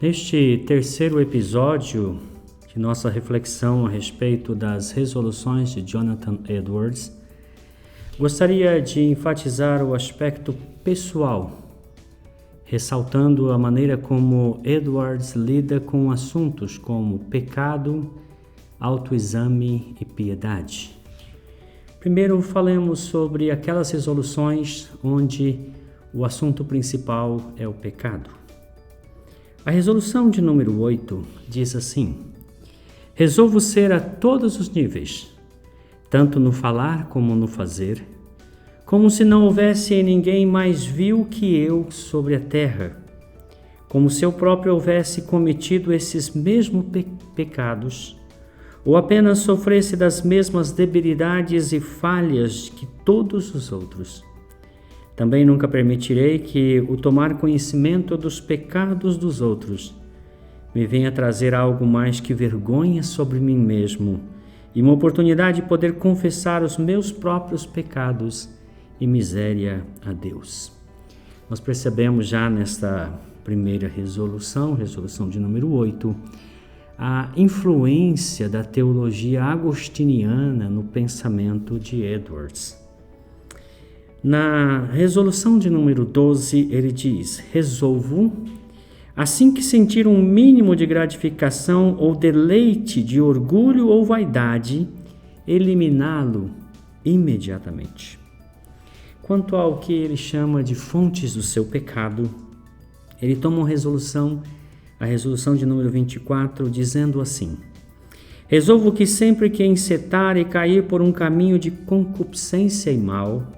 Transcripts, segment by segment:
Neste terceiro episódio de nossa reflexão a respeito das resoluções de Jonathan Edwards, gostaria de enfatizar o aspecto pessoal, ressaltando a maneira como Edwards lida com assuntos como pecado, autoexame e piedade. Primeiro, falemos sobre aquelas resoluções onde o assunto principal é o pecado. A resolução de número 8 diz assim: resolvo ser a todos os níveis, tanto no falar como no fazer, como se não houvesse ninguém mais vil que eu sobre a terra, como se eu próprio houvesse cometido esses mesmos pecados, ou apenas sofresse das mesmas debilidades e falhas que todos os outros. Também nunca permitirei que o tomar conhecimento dos pecados dos outros me venha trazer algo mais que vergonha sobre mim mesmo e uma oportunidade de poder confessar os meus próprios pecados e miséria a Deus. Nós percebemos já nesta primeira resolução de número 8, a influência da teologia agostiniana no pensamento de Edwards. Na resolução de número 12, ele diz: resolvo, assim que sentir um mínimo de gratificação ou deleite de orgulho ou vaidade, eliminá-lo imediatamente. Quanto ao que ele chama de fontes do seu pecado, ele toma uma resolução, a resolução de número 24, dizendo assim: resolvo que sempre que encetar e cair por um caminho de concupiscência e mal,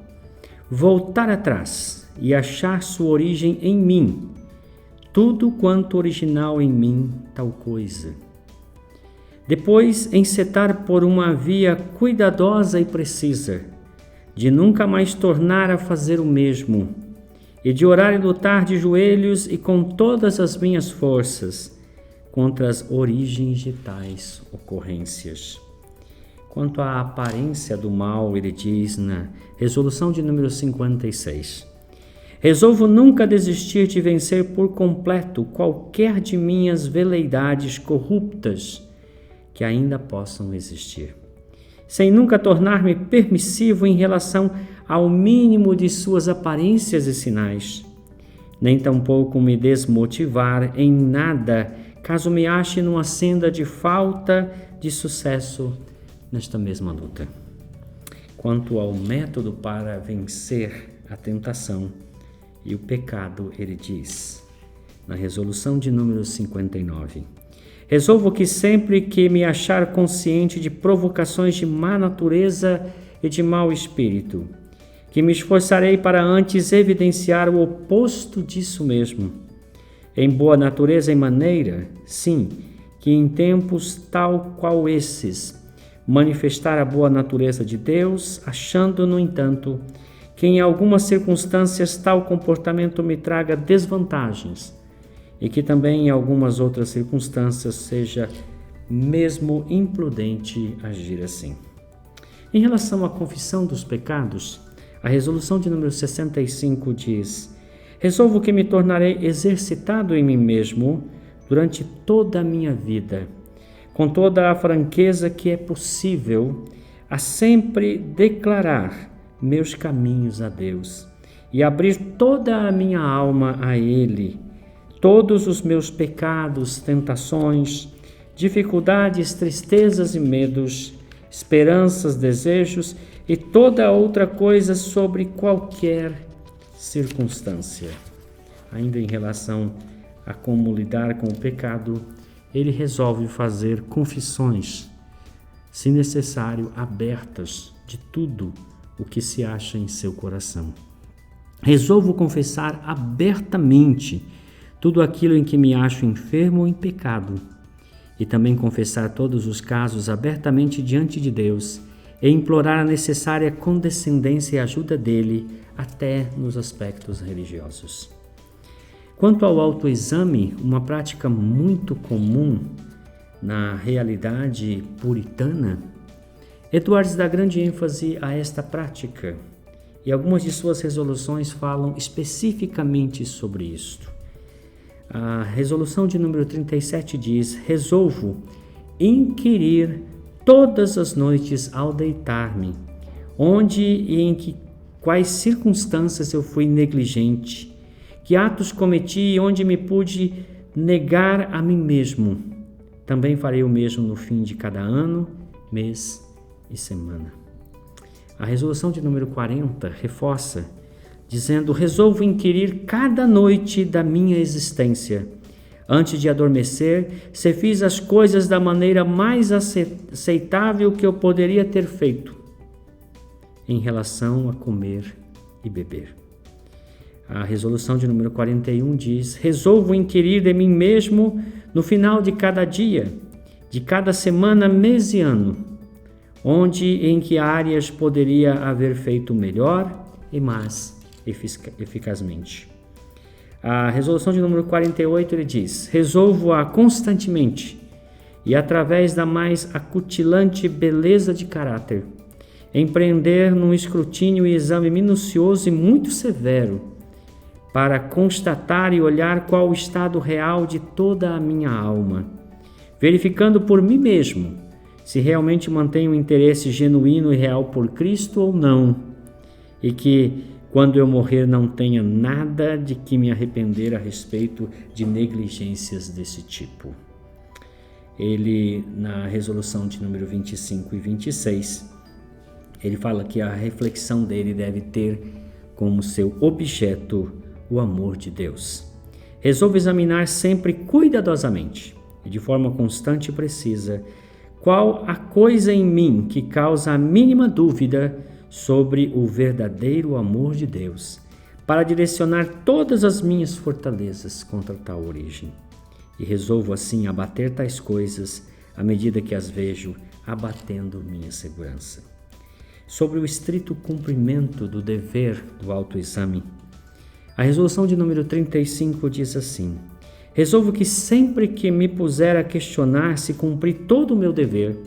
voltar atrás e achar sua origem em mim, tudo quanto original em mim, tal coisa. Depois, encetar por uma via cuidadosa e precisa, de nunca mais tornar a fazer o mesmo, e de orar e lutar de joelhos e com todas as minhas forças contra as origens de tais ocorrências. Quanto à aparência do mal, ele diz na resolução de número 56: resolvo nunca desistir de vencer por completo qualquer de minhas veleidades corruptas que ainda possam existir, sem nunca tornar-me permissivo em relação ao mínimo de suas aparências e sinais, nem tampouco me desmotivar em nada caso me ache numa senda de falta de sucesso nesta mesma luta. Quanto ao método para vencer a tentação e o pecado, ele diz, na resolução de número 59, resolvo que sempre que me achar consciente de provocações de má natureza e de mau espírito, que me esforçarei para antes evidenciar o oposto disso mesmo, em boa natureza e maneira, sim, que em tempos tal qual esses, manifestar a boa natureza de Deus, achando, no entanto, que em algumas circunstâncias tal comportamento me traga desvantagens e que também em algumas outras circunstâncias seja mesmo imprudente agir assim. Em relação à confissão dos pecados, a resolução de número 65 diz: resolvo que me tornarei exercitado em mim mesmo durante toda a minha vida, com toda a franqueza que é possível, a sempre declarar meus caminhos a Deus e abrir toda a minha alma a Ele, todos os meus pecados, tentações, dificuldades, tristezas e medos, esperanças, desejos e toda outra coisa sobre qualquer circunstância. Ainda em relação a como lidar com o pecado, ele resolve fazer confissões, se necessário, abertas de tudo o que se acha em seu coração. Resolvo confessar abertamente tudo aquilo em que me acho enfermo ou em pecado, e também confessar todos os casos abertamente diante de Deus e implorar a necessária condescendência e ajuda dele até nos aspectos religiosos. Quanto ao autoexame, uma prática muito comum na realidade puritana, Edwards dá grande ênfase a esta prática e algumas de suas resoluções falam especificamente sobre isto. A resolução de número 37 diz: resolvo inquirir todas as noites ao deitar-me, onde e em quais circunstâncias eu fui negligente, que atos cometi e onde me pude negar a mim mesmo. Também farei o mesmo no fim de cada ano, mês e semana. A resolução de número 40 reforça, dizendo: resolvo inquirir cada noite da minha existência. Antes de adormecer, se fiz as coisas da maneira mais aceitável que eu poderia ter feito em relação a comer e beber. A resolução de número 41 diz: resolvo inquirir de mim mesmo no final de cada dia, de cada semana, mês e ano, onde e em que áreas poderia haver feito melhor e mais eficazmente. A resolução de número 48 ele diz: resolvo-a constantemente e através da mais acutilante beleza de caráter, empreender num escrutínio e exame minucioso e muito severo, para constatar e olhar qual o estado real de toda a minha alma, verificando por mim mesmo se realmente mantenho um interesse genuíno e real por Cristo ou não, e que, quando eu morrer, não tenha nada de que me arrepender a respeito de negligências desse tipo. Ele, na resolução de número 25 e 26, ele fala que a reflexão dele deve ter como seu objeto o amor de Deus. Resolvo examinar sempre cuidadosamente e de forma constante e precisa qual a coisa em mim que causa a mínima dúvida sobre o verdadeiro amor de Deus, para direcionar todas as minhas fortalezas contra tal origem. E resolvo assim abater tais coisas à medida que as vejo, abatendo minha segurança. Sobre o estrito cumprimento do dever do autoexame, a resolução de número 35 diz assim: resolvo que sempre que me puser a questionar se cumpri todo o meu dever,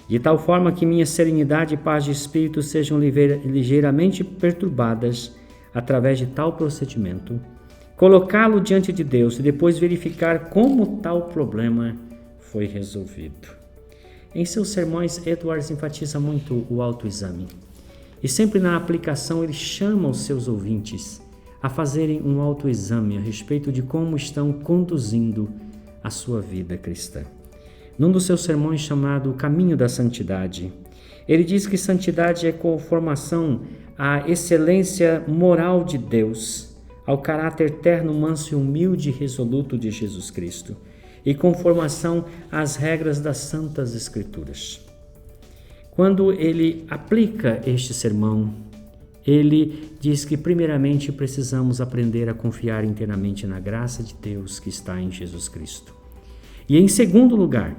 de tal forma que minha serenidade e paz de espírito sejam ligeiramente perturbadas através de tal procedimento, colocá-lo diante de Deus e depois verificar como tal problema foi resolvido. Em seus sermões, Edwards enfatiza muito o autoexame e sempre na aplicação ele chama os seus ouvintes a fazerem um autoexame a respeito de como estão conduzindo a sua vida cristã. Num dos seus sermões chamado O Caminho da Santidade, ele diz que santidade é conformação à excelência moral de Deus, ao caráter terno, manso e humilde e resoluto de Jesus Cristo, e conformação às regras das Santas Escrituras. Quando ele aplica este sermão, ele diz que primeiramente precisamos aprender a confiar inteiramente na graça de Deus que está em Jesus Cristo. E em segundo lugar,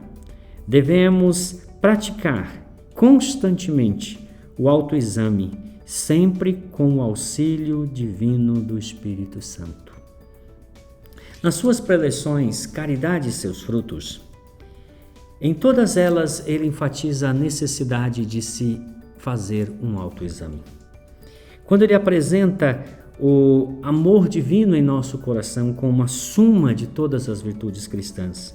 devemos praticar constantemente o autoexame, sempre com o auxílio divino do Espírito Santo. Nas suas preleções, Caridade e seus frutos, em todas elas ele enfatiza a necessidade de se fazer um autoexame. Quando ele apresenta o amor divino em nosso coração como uma suma de todas as virtudes cristãs,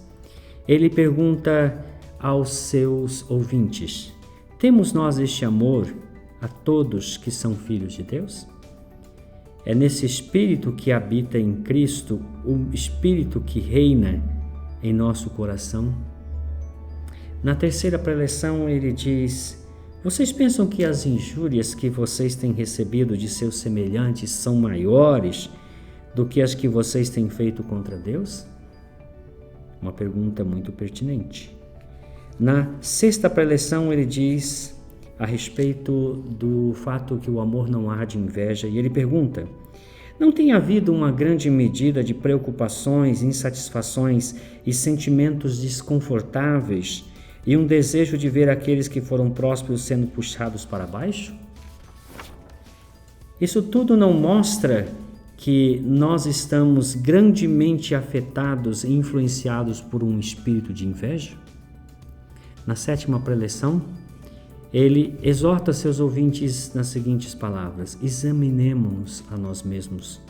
ele pergunta aos seus ouvintes: temos nós este amor a todos que são filhos de Deus? É nesse Espírito que habita em Cristo, o Espírito que reina em nosso coração? Na terceira preleção ele diz: vocês pensam que as injúrias que vocês têm recebido de seus semelhantes são maiores do que as que vocês têm feito contra Deus? Uma pergunta muito pertinente. Na sexta preleção ele diz a respeito do fato que o amor não arde inveja, e ele pergunta: não tem havido uma grande medida de preocupações, insatisfações e sentimentos desconfortáveis e um desejo de ver aqueles que foram prósperos sendo puxados para baixo? Isso tudo não mostra que nós estamos grandemente afetados e influenciados por um espírito de inveja? Na sétima preleção, ele exorta seus ouvintes nas seguintes palavras: examinemo-nos a nós mesmos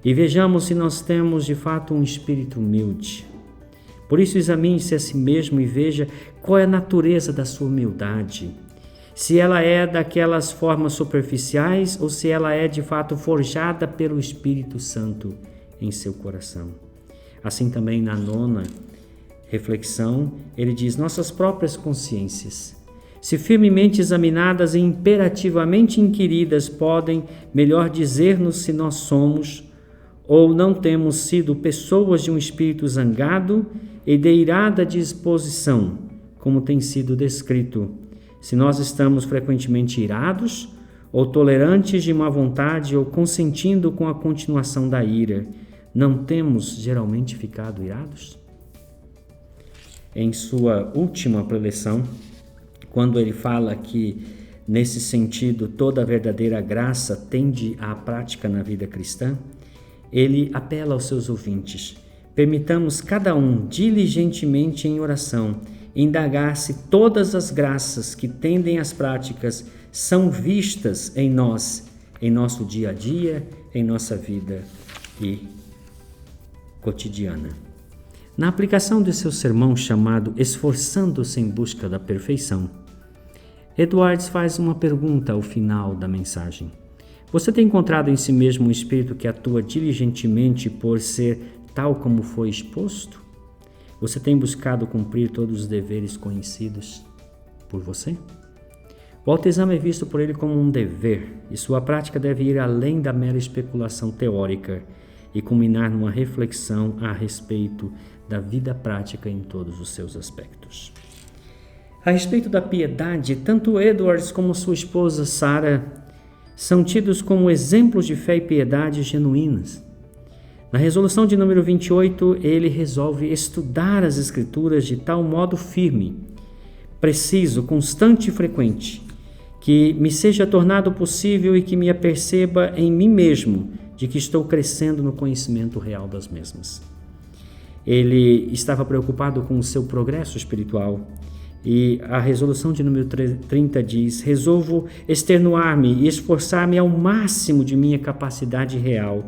e vejamos se nós temos de fato um espírito humilde. Por isso, examine-se a si mesmo e veja qual é a natureza da sua humildade. Se ela é daquelas formas superficiais ou se ela é de fato forjada pelo Espírito Santo em seu coração. Assim também na 9ª reflexão, ele diz: nossas próprias consciências, se firmemente examinadas e imperativamente inquiridas, podem melhor dizer-nos se nós somos ou não temos sido pessoas de um espírito zangado e de irada disposição, como tem sido descrito. Se nós estamos frequentemente irados, ou tolerantes de má vontade, ou consentindo com a continuação da ira, não temos geralmente ficado irados? Em sua última preleção, quando ele fala que, nesse sentido, toda a verdadeira graça tende à prática na vida cristã, ele apela aos seus ouvintes: permitamos cada um diligentemente em oração indagar se todas as graças que tendem às práticas são vistas em nós, em nosso dia a dia, em nossa vida e cotidiana. Na aplicação de seu sermão chamado Esforçando-se em Busca da Perfeição, Edwards faz uma pergunta ao final da mensagem. Você tem encontrado em si mesmo um espírito que atua diligentemente por ser tal como foi exposto? Você tem buscado cumprir todos os deveres conhecidos por você? O autoexame é visto por ele como um dever, e sua prática deve ir além da mera especulação teórica e culminar numa reflexão a respeito da vida prática em todos os seus aspectos. A respeito da piedade, tanto Edwards como sua esposa Sarah são tidos como exemplos de fé e piedade genuínas. Na resolução de número 28, ele resolve estudar as Escrituras de tal modo firme, preciso, constante e frequente, que me seja tornado possível e que me aperceba em mim mesmo de que estou crescendo no conhecimento real das mesmas. Ele estava preocupado com o seu progresso espiritual e a resolução de número 30 diz: resolvo extenuar-me e esforçar-me ao máximo de minha capacidade real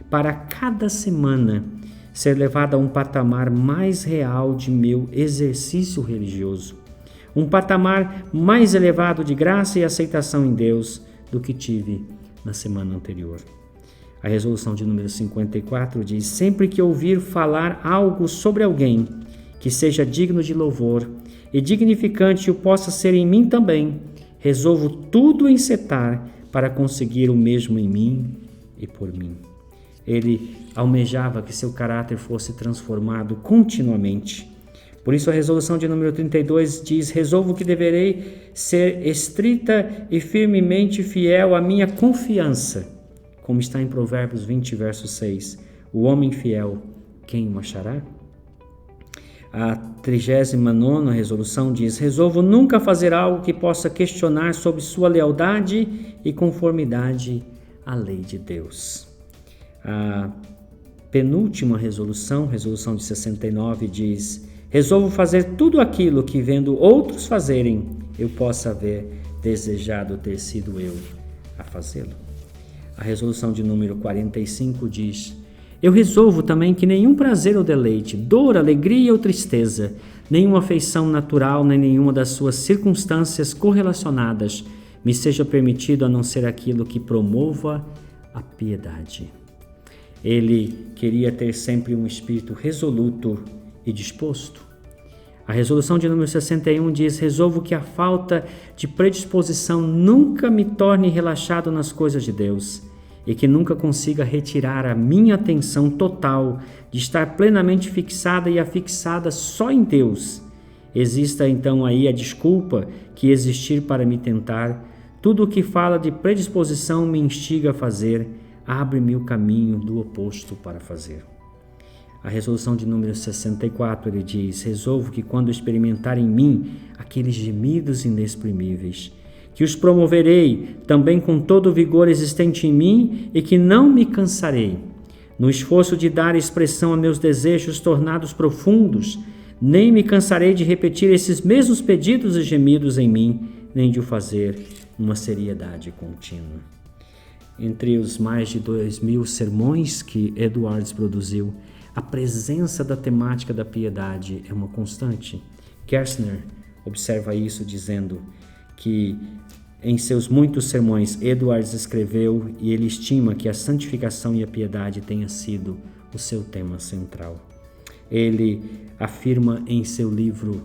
para cada semana ser levado a um patamar mais real de meu exercício religioso, um patamar mais elevado de graça e aceitação em Deus do que tive na semana anterior. A resolução de número 54 diz: sempre que ouvir falar algo sobre alguém que seja digno de louvor e dignificante o possa ser em mim também, resolvo tudo encetar para conseguir o mesmo em mim e por mim. Ele almejava que seu caráter fosse transformado continuamente. Por isso a resolução de número 32 diz: resolvo que deverei ser estrita e firmemente fiel à minha confiança, como está em Provérbios 20, verso 6. O homem fiel, quem o achará? A 39ª resolução diz: resolvo nunca fazer algo que possa questionar sobre sua lealdade e conformidade à lei de Deus. A penúltima resolução, resolução de 69, diz: resolvo fazer tudo aquilo que, vendo outros fazerem, eu possa haver desejado ter sido eu a fazê-lo. A resolução de número 45 diz: eu resolvo também que nenhum prazer ou deleite, dor, alegria ou tristeza, nenhuma afeição natural, nem nenhuma das suas circunstâncias correlacionadas me seja permitido a não ser aquilo que promova a piedade. Ele queria ter sempre um espírito resoluto e disposto. A resolução de número 61 diz: resolvo que a falta de predisposição nunca me torne relaxado nas coisas de Deus e que nunca consiga retirar a minha atenção total de estar plenamente fixada e afixada só em Deus. Exista então aí a desculpa que existir para me tentar. Tudo o que fala de predisposição me instiga a fazer, abre-me o caminho do oposto para fazer. A resolução de número 64, ele diz: resolvo que quando experimentar em mim aqueles gemidos inexprimíveis, que os promoverei também com todo o vigor existente em mim e que não me cansarei, no esforço de dar expressão a meus desejos tornados profundos, nem me cansarei de repetir esses mesmos pedidos e gemidos em mim, nem de o fazer numa seriedade contínua. entre os mais de 2.000 sermões que Edwards produziu, a presença da temática da piedade é uma constante. Gerstner observa isso dizendo que em seus muitos sermões Edwards escreveu e ele estima que a santificação e a piedade tenha sido o seu tema central. Ele afirma em seu livro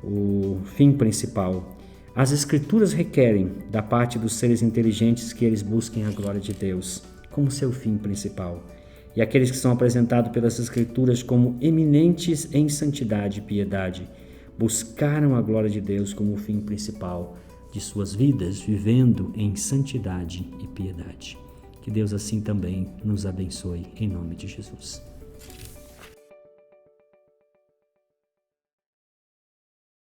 O Fim Principal: as Escrituras requerem da parte dos seres inteligentes que eles busquem a glória de Deus como seu fim principal. E aqueles que são apresentados pelas Escrituras como eminentes em santidade e piedade buscaram a glória de Deus como o fim principal de suas vidas, vivendo em santidade e piedade. Que Deus assim também nos abençoe, em nome de Jesus.